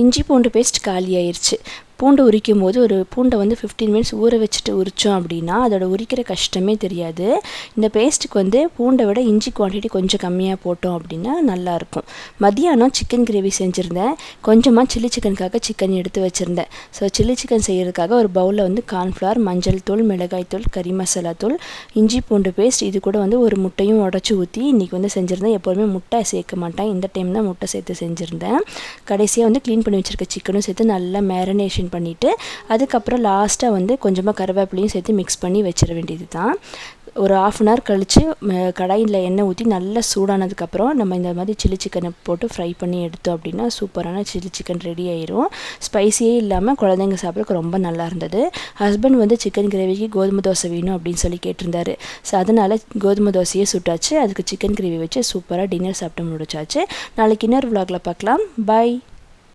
இஞ்சி பூண்டு பேஸ்ட் காலி ஆயிடுச்சு. பூண்டு உரிக்கும் போது ஒரு பூண்டை வந்து 15 மினிட்ஸ் ஊற வச்சுட்டு உரித்தோம் அப்படின்னா அதோட உரிக்கிற கஷ்டமே தெரியாது. இந்த பேஸ்ட்டுக்கு வந்து பூண்டை விட இஞ்சி குவான்டிட்டி கொஞ்சம் கம்மியாக போட்டோம் அப்படின்னா நல்லாயிருக்கும். மதியானம் சிக்கன் கிரேவி செஞ்சுருந்தேன். கொஞ்சமாக சில்லி சிக்கனுக்காக சிக்கன் எடுத்து வச்சுருந்தேன். ஸோ சில்லி சிக்கன் செய்கிறதுக்காக ஒரு பவுலில் வந்து கார்ன்ஃப்ளவர், மஞ்சள் தூள், மிளகாய் தூள், கறி மசாலா தூள், இஞ்சி பூண்டு பேஸ்ட், இது கூட வந்து ஒரு முட்டையும் உடச்சி ஊற்றி இன்றைக்கி வந்து செஞ்சுருந்தேன். எப்போதுமே முட்டை சேர்க்க மாட்டேன், இந்த டைம் தான் முட்டை சேர்த்து செஞ்சுருந்தேன். கடைசியாக வந்து க்ளீன் பண்ணி வச்சுருக்க சிக்கனும் சேர்த்து நல்லா மேரினேஷன் பண்ணிவிட்டு அதுக்கப்புறம் லாஸ்ட்டாக வந்து கொஞ்சமாக கருவேப்பிலையும் சேர்த்து மிக்ஸ் பண்ணி வச்சிட வேண்டியது தான். ஒரு 1/2 அன் ஹவர் கழித்து கடாயில் எண்ணெய் ஊற்றி நல்லா சூடானதுக்கப்புறம் நம்ம இந்த மாதிரி சில்லி சிக்கனை போட்டு ஃப்ரை பண்ணி எடுத்தோம் அப்படின்னா சூப்பரான சில்லி சிக்கன் ரெடி ஆயிரும். ஸ்பைஸியே இல்லாமல் குழந்தைங்க சாப்பிட்றதுக்கு ரொம்ப நல்லா இருந்தது. ஹஸ்பண்ட் வந்து சிக்கன் கிரேவிக்கு கோதுமை தோசை வேணும் அப்படின்னு சொல்லி கேட்டிருந்தாரு. ஸோ அதனால் கோதுமை தோசையே சுட்டாச்சு. அதுக்கு சிக்கன் கிரேவி வச்சு சூப்பராக டின்னர் சாப்பிட்டு முடிச்சாச்சு. நாளைக்கு இன்னொரு vlogல பார்க்கலாம். பாய்.